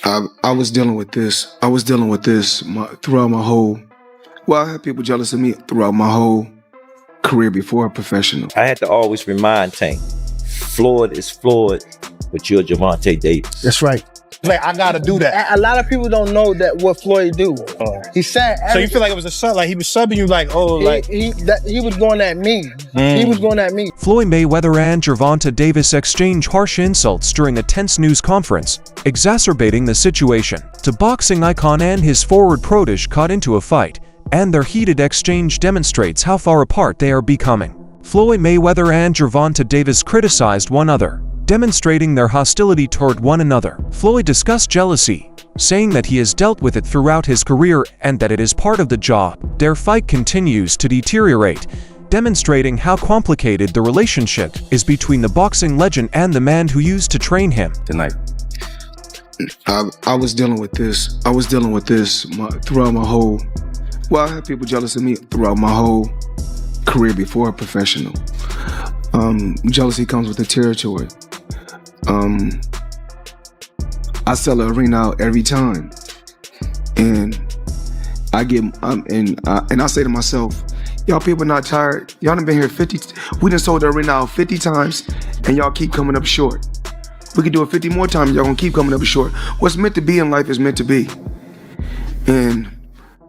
I was dealing with this. Throughout my whole. Well, I had people jealous of me throughout my whole career before a professional. I had to always remind Tank, Floyd is Floyd, but you're Gervonta Davis. That's right. Like, I gotta do that. A lot of people don't know that what Floyd do. He said. So you feel like it was a sub? Like he was subbing you? Like, oh, like he was going at me. He was going at me. Floyd Mayweather and Gervonta Davis exchange harsh insults during a tense news conference, exacerbating the situation. The boxing icon and his forward protege caught into a fight, and their heated exchange demonstrates how far apart they are becoming. Floyd Mayweather and Gervonta Davis criticized one another, demonstrating their hostility toward one another. Floyd discussed jealousy, saying that he has dealt with it throughout his career and that it is part of the job. Their fight continues to deteriorate, demonstrating how complicated the relationship is between the boxing legend and the man who used to train him. Tonight, I was dealing with this. Throughout my whole. Well, I had people jealous of me throughout my whole career before a professional. Jealousy comes with the territory. I sell an arena out every time, and I say to myself, y'all people not tired? Y'all done been here 50. We done sold the arena out 50 times, and y'all keep coming up short. We could do it 50 more times. Y'all gonna keep coming up short. What's meant to be in life is meant to be. And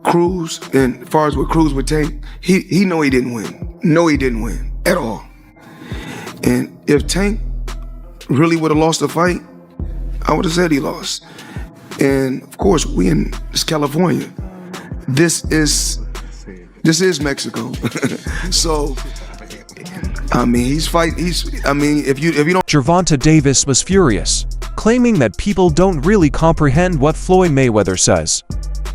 Cruz, and as far as what Cruz would take, he know he didn't win. No, he didn't win at all. And if Tank really would have lost the fight, I would have said he lost. And of course, we in California. This is Mexico. So, I mean, if you don't. Gervonta Davis was furious, claiming that people don't really comprehend what Floyd Mayweather says,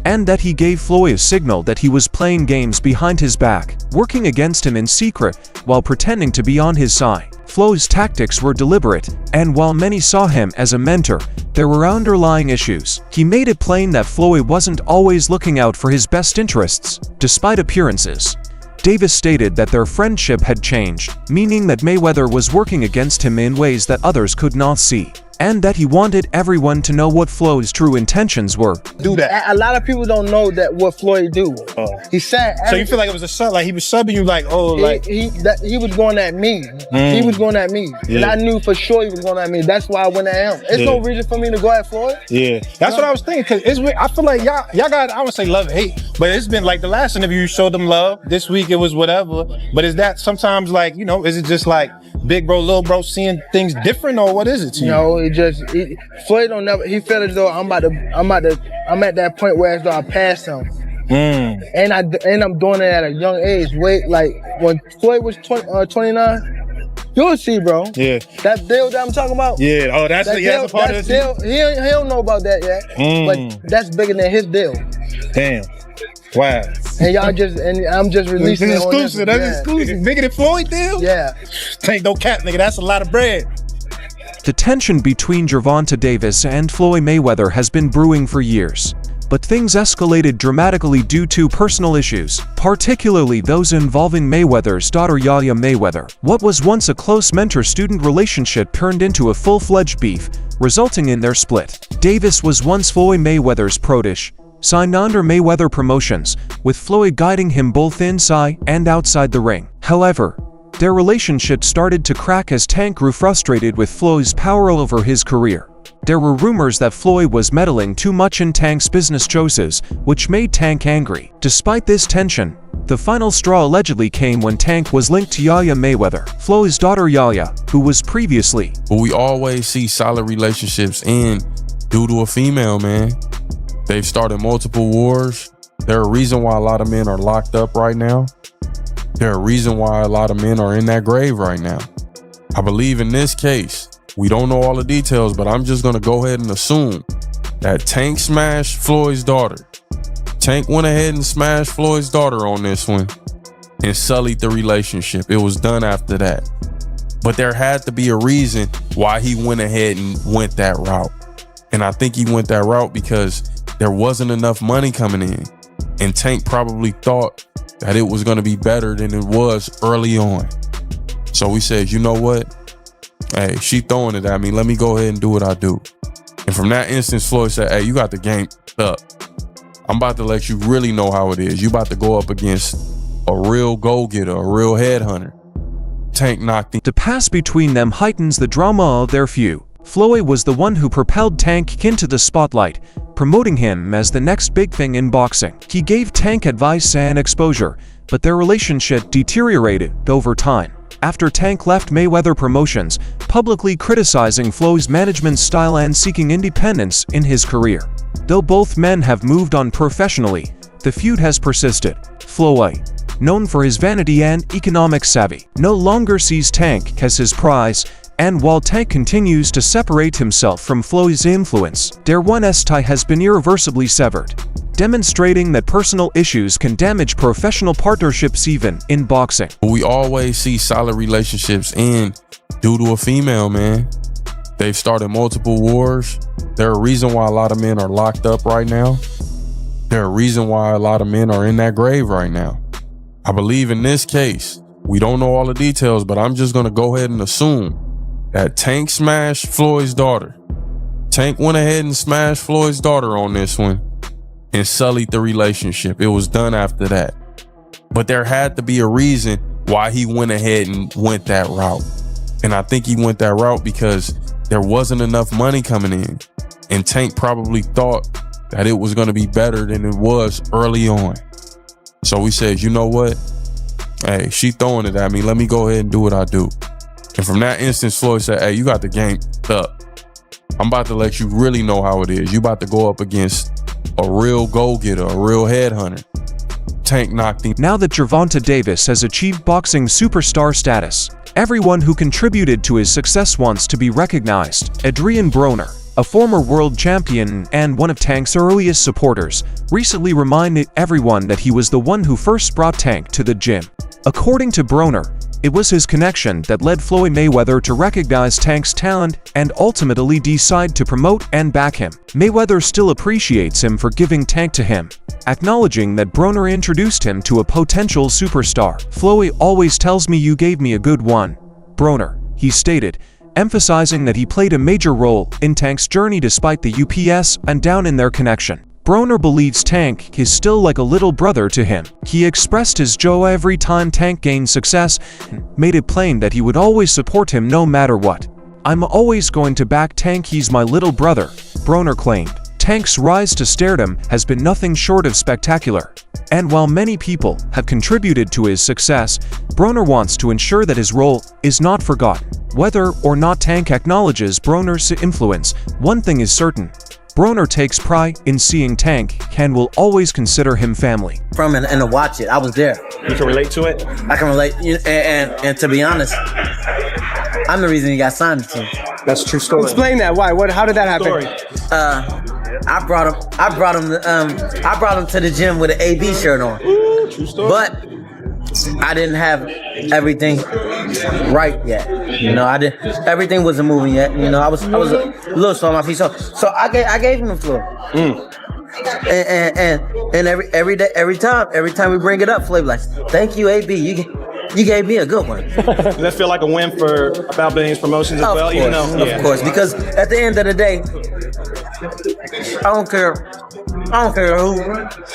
and that he gave Floyd a signal that he was playing games behind his back, working against him in secret while pretending to be on his side. Floyd's tactics were deliberate, and while many saw him as a mentor, there were underlying issues. He made it plain that Floyd wasn't always looking out for his best interests, despite appearances. Davis stated that their friendship had changed, meaning that Mayweather was working against him in ways that others could not see, and that he wanted everyone to know what Floyd's true intentions were. Do that. A lot of people don't know that what Floyd do. He said. So you feel like it was a sub? Like he was subbing you? Like, oh, like he was going at me. He was going at me, and I knew for sure he was going at me. That's why I went at him. There's no reason for me to go at Floyd. Yeah, that's what I was thinking. Cause it's weird. I feel like y'all got, I would say love and hate, but it's been like the last interview you showed them love. This week it was whatever. But is that sometimes like, you know, is it just like big bro, little bro seeing things different, or what is it to you? No, Floyd don't never. He felt as though I'm at that point where as though I passed him. And I'm doing it at a young age. Wait, like when Floyd was 29, you'll see, bro. Yeah. That deal that I'm talking about. Yeah. Oh, that's a part of deal. He don't know about that yet. But that's bigger than his deal. Damn. Wow. And I'm just releasing this it. Exclusive. That's exclusive. Bigger than Floyd deal? Yeah. Ain't no cap, nigga. That's a lot of bread. The tension between Gervonta Davis and Floyd Mayweather has been brewing for years, but things escalated dramatically due to personal issues, particularly those involving Mayweather's daughter Yaya Mayweather. What was once a close mentor-student relationship turned into a full-fledged beef, resulting in their split. Davis was once Floyd Mayweather's protege, signed under Mayweather Promotions, with Floyd guiding him both inside and outside the ring. However, their relationship started to crack as Tank grew frustrated with Floyd's power over his career. There were rumors that Floyd was meddling too much in Tank's business choices, which made Tank angry. Despite this tension, the final straw allegedly came when Tank was linked to Yaya Mayweather, Floyd's daughter Yaya, who was previously. But we always see solid relationships end due to a female, man. They've started multiple wars. There are a reason why a lot of men are locked up right now. There are a reason why a lot of men are in that grave right now. I believe in this case, we don't know all the details, but I'm just gonna go ahead and assume that Tank smashed Floyd's daughter. Tank went ahead and smashed Floyd's daughter on this one and sullied the relationship. It was done after that. But there had to be a reason why he went ahead and went that route. And I think he went that route because there wasn't enough money coming in. And Tank probably thought that it was going to be better than it was early on. So we said, you know what? Hey, she throwing it at me. Let me go ahead and do what I do. And from that instance, Floyd said, hey, you got the game up. I'm about to let you really know how it is. You about to go up against a real go-getter, a real headhunter. Tank knocked him. The pass between them heightens the drama of their feud. Floyd was the one who propelled Tank into the spotlight, promoting him as the next big thing in boxing. He gave Tank advice and exposure, but their relationship deteriorated over time. After Tank left Mayweather Promotions, publicly criticizing Floyd's management style and seeking independence in his career. Though both men have moved on professionally, the feud has persisted. Floyd, known for his vanity and economic savvy, no longer sees Tank as his prize, and while Tank continues to separate himself from Floyd's influence, their once tie has been irreversibly severed, demonstrating that personal issues can damage professional partnerships even in boxing. We always see solid relationships end due to a female, man. They've started multiple wars. They're a reason why a lot of men are locked up right now. They're a reason why a lot of men are in that grave right now. I believe in this case, we don't know all the details, but I'm just gonna go ahead and assume that Tank smashed Floyd's daughter. Tank went ahead and smashed Floyd's daughter on this one and sullied the relationship. It was done after that. But there had to be a reason why he went ahead and went that route. And I think he went that route because there wasn't enough money coming in. And Tank probably thought that it was going to be better than it was early on. So we said, you know what? Hey, she throwing it at me. Let me go ahead and do what I do. And from that instance, Floyd said, hey, you got the game up. I'm about to let you really know how it is. You about to go up against a real go-getter, a real headhunter. Tank knocked him. Now that Gervonta Davis has achieved boxing superstar status, everyone who contributed to his success wants to be recognized. Broner, a former world champion and one of Tank's earliest supporters, recently reminded everyone that he was the one who first brought Tank to the gym. According to Broner, it was his connection that led Floyd Mayweather to recognize Tank's talent and ultimately decide to promote and back him. Mayweather still appreciates him for giving Tank to him, acknowledging that Broner introduced him to a potential superstar. Floyd always tells me you gave me a good one, Broner, he stated, emphasizing that he played a major role in Tank's journey despite the ups and down in their connection. Broner believes Tank is still like a little brother to him. He expressed his joy every time Tank gained success and made it plain that he would always support him no matter what. I'm always going to back Tank, he's my little brother, Broner claimed. Tank's rise to stardom has been nothing short of spectacular. And while many people have contributed to his success, Broner wants to ensure that his role is not forgotten. Whether or not Tank acknowledges Broner's influence, one thing is certain. Broner takes pride in seeing Tank and will always consider him family. From and to watch it, I was there. You can relate to it? I can relate, and to be honest, I'm the reason he got signed to him. That's a true story. Explain that. Why? What? How did that happen? I brought him to the gym with an AB shirt on. Ooh, true story. But I didn't have everything right yet. You know, everything wasn't moving yet. You know, I was a little slow on my feet. So I gave him the floor. And every time we bring it up, Floyd like, thank you, AB. You gave me a good one. Does that feel like a win for About Billions Promotions as well? Course, of course, because at the end of the day, I don't care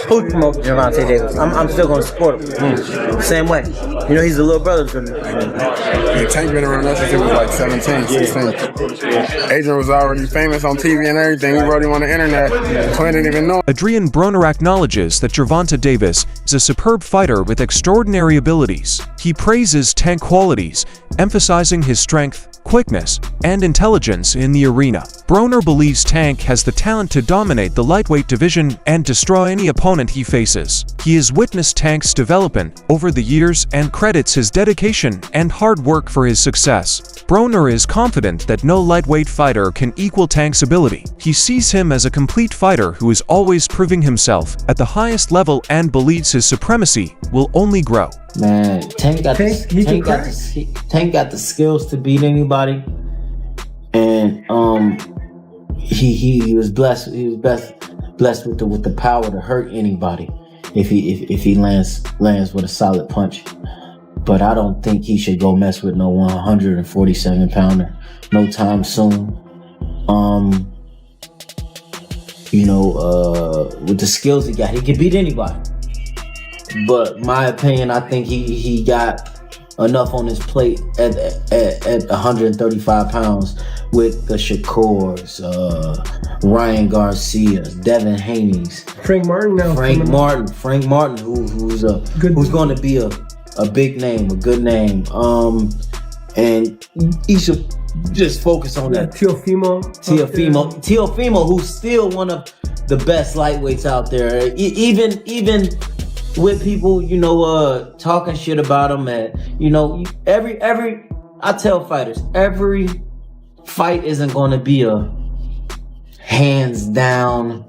who promotes Gervonta Davis. I'm still going to support him. Same way. You know, he's a little brother to me. And Tank been around us since he was like 17, 16. Adrian was already famous on TV and everything. He wrote him on the internet. Clint didn't even know. Broner acknowledges that Gervonta Davis is a superb fighter with extraordinary abilities. He praises Tank qualities, emphasizing his strength, quickness, and intelligence in the arena. Broner believes Tank has the talent to dominate the lightweight division and destroy any opponent he faces. He has witnessed Tank's development over the years and credits his dedication and hard work for his success. Broner is confident that no lightweight fighter can equal Tank's ability. He sees him as a complete fighter who is always proving himself at the highest level and believes his supremacy will only grow. Man, Tank got the skills to beat anybody, and he was blessed. He was blessed with the power to hurt anybody if he lands with a solid punch. But I don't think he should go mess with no 147 pounder no time soon. with the skills he got, he can beat anybody. But my opinion, I think he got enough on his plate at 135 pounds with the Shakurs, Ryan Garcia, Devin Haney's, Frank Martin now. Frank Martin, who's going to be a big name, a good name. And he should just focus on that. Teofimo, who's still one of the best lightweights out there. Even with people, talking shit about him. I tell fighters, every fight isn't going to be a hands down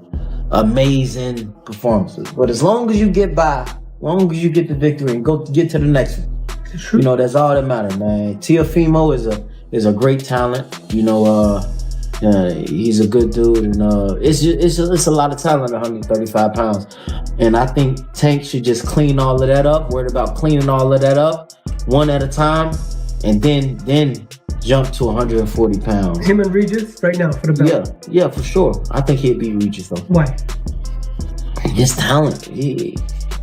amazing performances. But as long as you get by, as long as you get the victory and get to the next one, that's all that matters, man. Teofimo is a great talent. He's a good dude, and it's a lot of talent at 135 pounds. And I think Tank should just clean all of that up. Worried about cleaning all of that up one at a time, and then jump to 140 pounds. Him and Regis right now for the belt. Yeah, for sure. I think he'd beat Regis though. Why? His talent.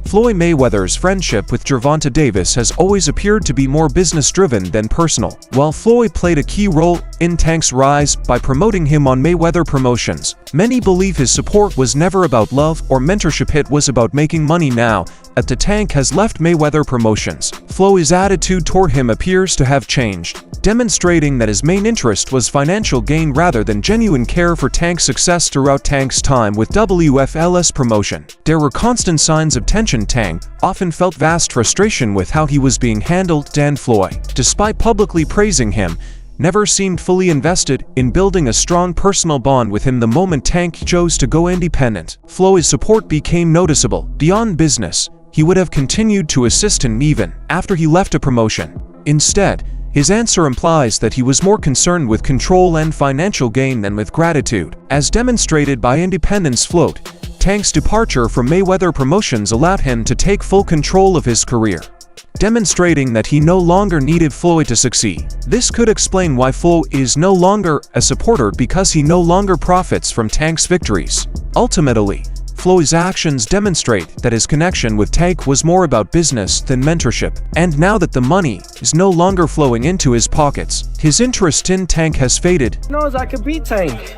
Floyd Mayweather's friendship with Gervonta Davis has always appeared to be more business-driven than personal. While Floyd played a key role in Tank's rise by promoting him on Mayweather Promotions, many believe his support was never about love or mentorship. It was about making money. Now that the Tank has left Mayweather Promotions, Floyd's attitude toward him appears to have changed, demonstrating that his main interest was financial gain rather than genuine care for Tank's success. Throughout Tank's time with WFLS Promotion, there were constant signs of tension. Tank often felt vast frustration with how he was being handled, and Floyd, despite publicly praising him, never seemed fully invested in building a strong personal bond with him. The moment Tank chose to go independent, Floyd's support became noticeable. Beyond business, he would have continued to assist him even after he left a promotion. Instead, his answer implies that he was more concerned with control and financial gain than with gratitude, as demonstrated by Independence Floyd. Tank's departure from Mayweather Promotions allowed him to take full control of his career, demonstrating that he no longer needed Floyd to succeed. This could explain why Floyd is no longer a supporter, because he no longer profits from Tank's victories. Ultimately, Floyd's actions demonstrate that his connection with Tank was more about business than mentorship, and now that the money is no longer flowing into his pockets, his interest in Tank has faded. He knows I could beat Tank.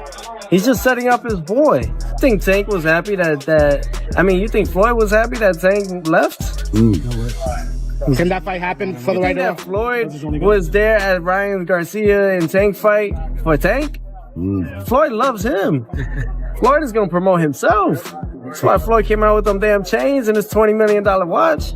He's just setting up his boy. I think Tank was happy you think Floyd was happy that Tank left? Can that fight happen for the right that Floyd was there at Ryan Garcia and Tank fight for Tank? Floyd loves him. Floyd is going to promote himself. That's why Floyd came out with them damn chains and his $20 million watch.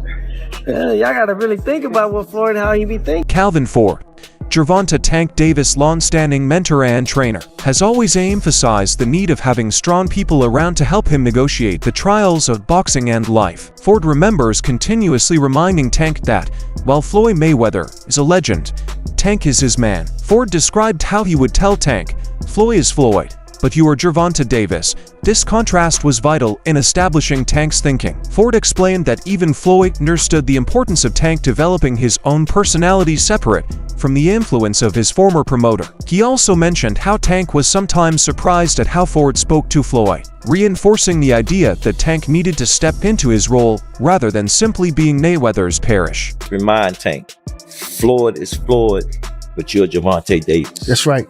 Yeah, y'all got to really think about what Floyd, how he be thinking. Calvin Ford, Gervonta Tank Davis' long-standing mentor and trainer, has always emphasized the need of having strong people around to help him negotiate the trials of boxing and life. Ford remembers continuously reminding Tank that, while Floyd Mayweather is a legend, Tank is his man. Ford described how he would tell Tank, "Floyd is Floyd, but you are Gervonta Davis." This contrast was vital in establishing Tank's thinking. Ford explained that even Floyd understood the importance of Tank developing his own personality separate from the influence of his former promoter. He also mentioned how Tank was sometimes surprised at how Ford spoke to Floyd, reinforcing the idea that Tank needed to step into his role rather than simply being Mayweather's parish. Remind Tank, Floyd is Floyd, but you're Gervonta Davis. That's right.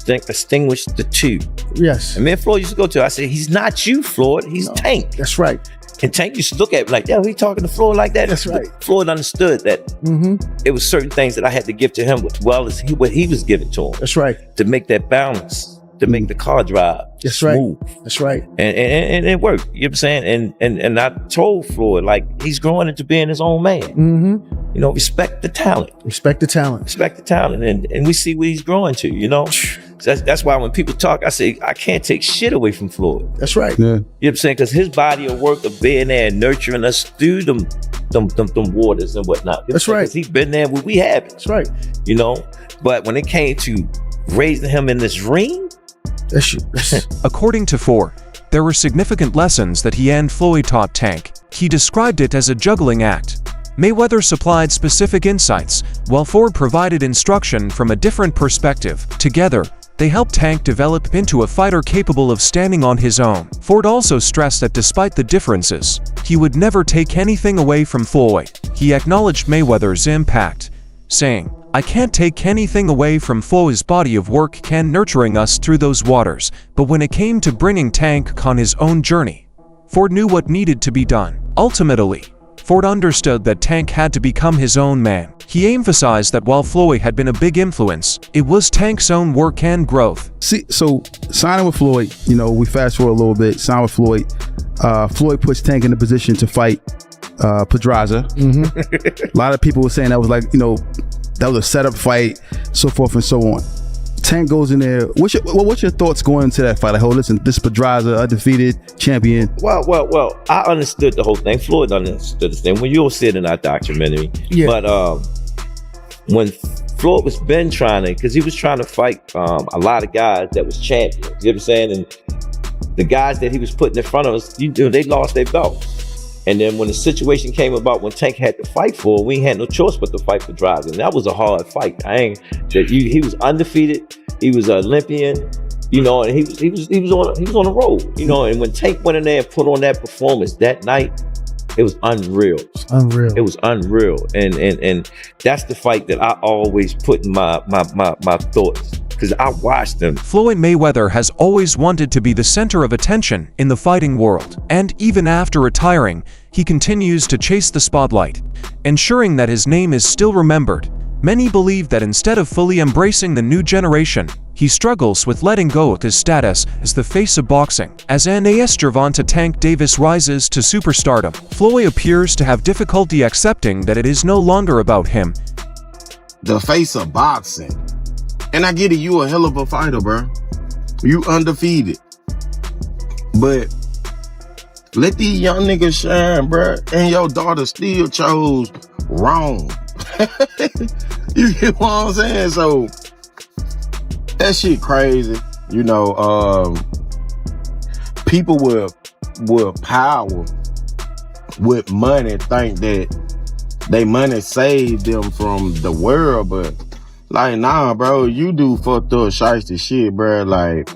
Distinguish the two. Yes. And me and Floyd used to go to, I said, he's not you, Floyd, he's Tank. That's right. And Tank used to look at me like, yeah, we talking to Floyd like that? That's right. Floyd understood that it was certain things that I had to give to him as well as what he was giving to him. That's right. To make that balance, to make the car drive smooth. That's right. And it worked. You know what I'm saying? And I told Floyd, like, he's growing into being his own man. You know, respect the talent. Respect the talent. Respect the talent. And we see where he's growing to, you know? That's why when people talk, I say, I can't take shit away from Floyd. That's right. Yeah. You know what I'm saying? Because his body of work of being there and nurturing us through them waters and whatnot. That's right. Because he's been there where we haven't. That's right. You know? But when it came to raising him in this ring, according to Ford, there were significant lessons that he and Floyd taught Tank. He described it as a juggling act. Mayweather supplied specific insights, while Ford provided instruction from a different perspective. Together, They helped Tank develop into a fighter capable of standing on his own. Ford also stressed that despite the differences, he would never take anything away from Floyd. He acknowledged Mayweather's impact, saying, "I can't take anything away from Floyd's body of work can nurturing us through those waters, but when it came to bringing Tank on his own journey, Ford knew what needed to be done." Ultimately, Ford understood that Tank had to become his own man. He emphasized that while Floyd had been a big influence, it was Tank's own work and growth. See, so signing with Floyd, you know, we fast forward a little bit, sign with Floyd. Floyd puts Tank in the position to fight Pedraza. A lot of people were saying that was like, you know, that was a setup fight, so forth and so on. Tank goes in there. What's your thoughts going into that fight? Like, oh, listen, this Pedraza, undefeated champion. Well, I understood the whole thing. Floyd understood the thing. When you'll see it in our documentary. Yeah. But when Floyd was been trying to, because he was trying to fight a lot of guys that was champions. You know what I'm saying? And the guys that he was putting in front of us, you know, they lost their belts. And then when the situation came about when Tank had to fight for, we had no choice but to fight for Pedraza. And that was a hard fight. He was undefeated. He was an Olympian, you know, and he was on the road, you know. And when Tank went in there and put on that performance that night, it was unreal. It was unreal. And that's the fight that I always put in my thoughts, because I watched them. Floyd Mayweather has always wanted to be the center of attention in the fighting world, and even after retiring, he continues to chase the spotlight, ensuring that his name is still remembered. Many believe that instead of fully embracing the new generation, he struggles with letting go of his status as the face of boxing. As NAS Gervonta Tank Davis rises to superstardom, Floyd appears to have difficulty accepting that it is no longer about him. The face of boxing. And I get it, you a hell of a fighter, bro. You undefeated. But let these young niggas shine, bro. And your daughter still chose wrong. You get what I'm saying? So that shit crazy. You know, people with power, with money, think that they money saved them from the world, but like, nah, bro, you do fucked up shiesty shit, bro. Like,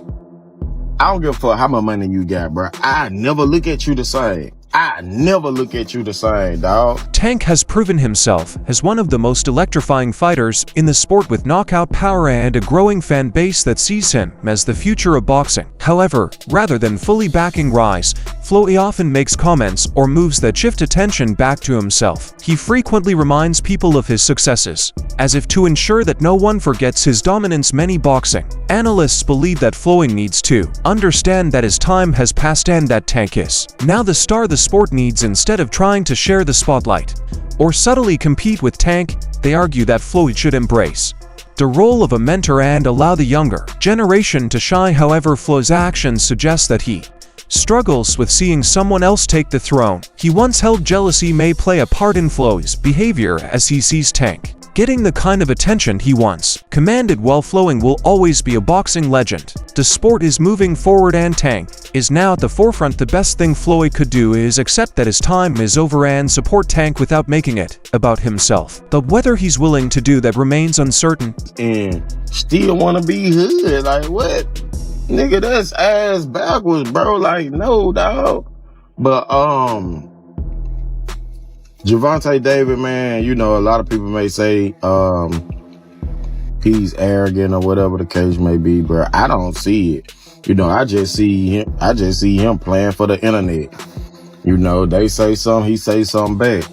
I don't give a fuck how much money you got, bro. I never look at you the same. I never look at you the same, dog. Tank has proven himself as one of the most electrifying fighters in the sport, with knockout power and a growing fan base that sees him as the future of boxing. However, rather than fully backing Rise, Floyd often makes comments or moves that shift attention back to himself. He frequently reminds people of his successes, as if to ensure that no one forgets his dominance. Many boxing analysts believe that Floyd needs to understand that his time has passed and that Tank is now the star the sport needs. Instead of trying to share the spotlight or subtly compete with Tank, they argue that Floyd should embrace the role of a mentor and allow the younger generation to shine. However, Floyd's actions suggest that he struggles with seeing someone else take the throne. He once held jealousy may play a part in Floyd's behavior as he sees Tank getting the kind of attention he once commanded. While Floyd will always be a boxing legend, the sport is moving forward and Tank is now at the forefront. The best thing Floyd could do is accept that his time is over and support Tank without making it about himself. But whether he's willing to do that remains uncertain. And still wanna be hood, like what? Nigga, that's ass backwards, bro. Like, no, dog. But Gervonta Davis, man, you know, a lot of people may say he's arrogant or whatever the case may be, bro. I don't see it. You know, I just see him playing for the internet. You know, they say something, he say something back.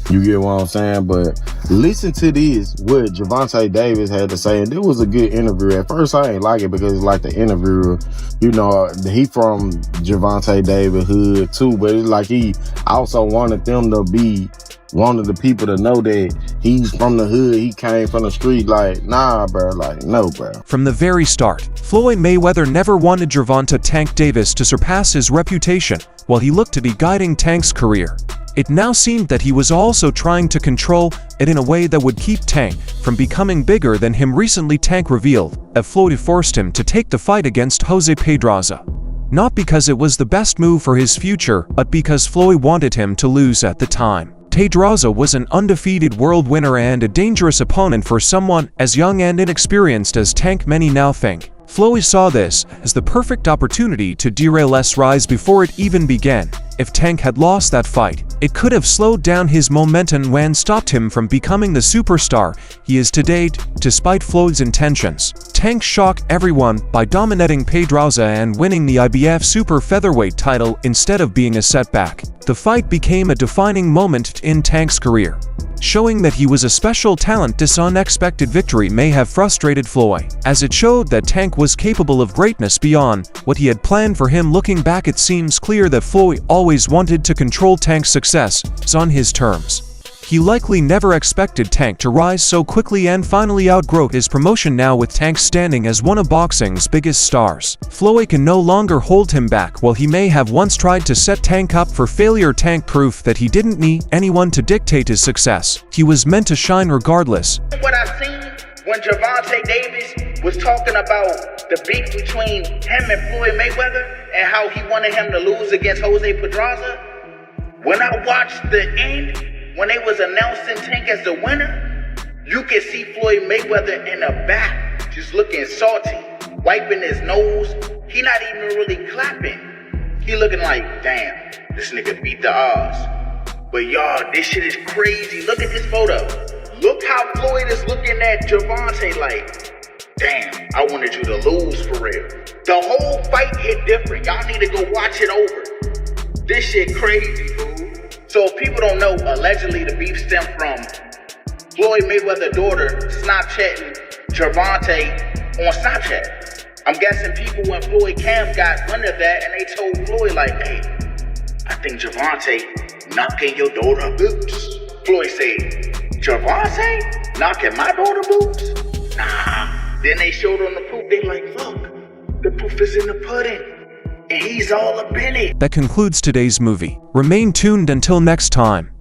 You get what I'm saying? But listen to this, what Gervonta Davis had to say, and it was a good interview. At first, I ain't like it because it's like the interviewer, you know, he from Gervonta Davis hood too, but it's like he also wanted them to be one of the people to know that he's from the hood, he came from the street. Like, nah, bro, like, no, bro. From the very start, Floyd Mayweather never wanted Gervonta Tank Davis to surpass his reputation while he looked to be guiding Tank's career. It now seemed that he was also trying to control it in a way that would keep Tank from becoming bigger than him. Recently, Tank revealed that Floyd forced him to take the fight against Jose Pedraza, not because it was the best move for his future, but because Floyd wanted him to lose at the time. Pedraza was an undefeated world winner and a dangerous opponent for someone as young and inexperienced as Tank, many now think. Floyd saw this as the perfect opportunity to derail his rise before it even began. If Tank had lost that fight, it could have slowed down his momentum and stopped him from becoming the superstar he is today. Despite Floyd's intentions, Tank shocked everyone by dominating Pedraza and winning the IBF super featherweight title instead of being a setback. The fight became a defining moment in Tank's career, showing that he was a special talent. This unexpected victory may have frustrated Floyd, as it showed that Tank was capable of greatness beyond what he had planned for him. Looking back, it seems clear that Floyd always wanted to control Tank's success on his terms. He likely never expected Tank to rise so quickly and finally outgrow his promotion. Now with Tank standing as one of boxing's biggest stars, Floyd can no longer hold him back. While he may have once tried to set Tank up for failure, Tank proved that he didn't need anyone to dictate his success. He was meant to shine regardless. What I seen when Gervonta Davis was talking about the beef between him and Floyd Mayweather and how he wanted him to lose against Jose Pedraza, when I watched the end, when they was announcing Tank as the winner, you can see Floyd Mayweather in the back, just looking salty, wiping his nose. He not even really clapping. He looking like, damn, this nigga beat the odds. But y'all, this shit is crazy. Look at this photo. Look how Floyd is looking at Gervonta like, damn, I wanted you to lose for real. The whole fight hit different. Y'all need to go watch it over. This shit crazy, fool. So if people don't know, allegedly the beef stemmed from Floyd Mayweather's daughter Snapchatting Gervonta on Snapchat. I'm guessing people when Floyd Cam got wind of that and they told Floyd like, hey, I think Gervonta knocking your daughter boots. Floyd said, Gervonta knocking my daughter boots? Nah. Then they showed on the proof. They like, look, the proof is in the pudding. And he's all up in it. That concludes today's movie. Remain tuned until next time.